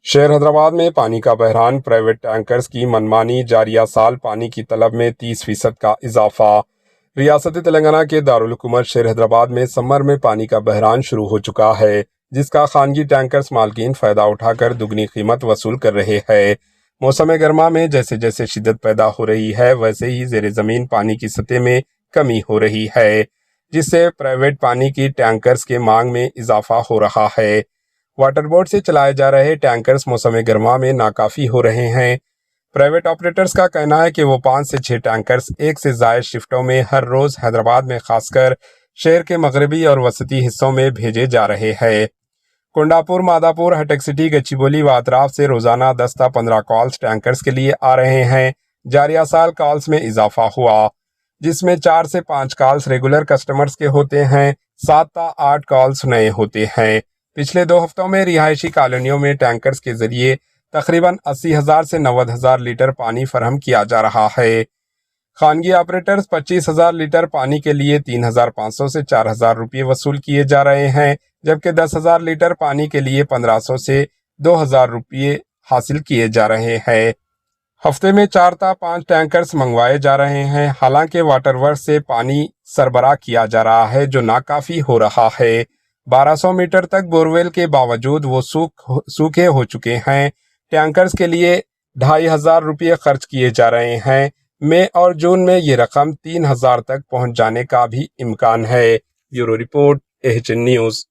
شہر حیدرآباد میں پانی کا بحران، پرائیویٹ ٹینکرز کی منمانی، جاریہ سال پانی کی طلب میں 30% کا اضافہ۔ ریاست تلنگانہ کے دارالحکومت شہر حیدرآباد میں سمر میں پانی کا بحران شروع ہو چکا ہے، جس کا خانگی ٹینکرز مالکین فائدہ اٹھا کر دگنی قیمت وصول کر رہے ہیں۔ موسم گرما میں جیسے جیسے شدت پیدا ہو رہی ہے، ویسے ہی زیر زمین پانی کی سطح میں کمی ہو رہی ہے، جس سے پرائیویٹ پانی کی ٹینکرز کے مانگ میں اضافہ ہو رہا ہے۔ واٹر بورڈ سے چلائے جا رہے ٹینکرز موسم گرما میں ناکافی ہو رہے ہیں۔ پرائیویٹ آپریٹرز کا کہنا ہے کہ وہ 5 سے 6 ٹینکرز ایک سے زائد شفٹوں میں ہر روز حیدرآباد میں خاص کر شہر کے مغربی اور وسطی حصوں میں بھیجے جا رہے ہیں۔ کنڈاپور، ماداپور، ہٹک سٹی، گچی و اطراف سے روزانہ 10 تا 15 کالز ٹینکرز کے لیے آ رہے ہیں۔ جاریہ سال کالز میں اضافہ ہوا، جس میں 4 سے 5 کالز ریگولر کسٹمرز کے ہوتے ہیں، 7 تا 8 کالز نئے ہوتے ہیں۔ پچھلے 2 ہفتوں میں رہائشی کالونیوں میں ٹینکرز کے ذریعے تقریباً 80,000 سے 90,000 لیٹر پانی فراہم کیا جا رہا ہے۔ خانگی آپریٹرز 25,000 لیٹر پانی کے لیے 3,500 سے 4,000 روپے وصول کیے جا رہے ہیں، جبکہ 10,000 لیٹر پانی کے لیے 1,500 سے 2,000 روپے حاصل کیے جا رہے ہیں۔ ہفتے میں 4 تا 5 ٹینکرز منگوائے جا رہے ہیں، حالانکہ واٹر ورکس سے پانی سربراہ کیا جا رہا ہے جو ناکافی ہو رہا ہے۔ 1200 میٹر تک بورویل کے باوجود وہ سوکھے ہو چکے ہیں۔ ٹینکرز کے لیے 2,500 روپے خرچ کیے جا رہے ہیں۔ مئی اور جون میں یہ رقم 3,000 تک پہنچ جانے کا بھی امکان ہے۔ Bureau report, AHN news.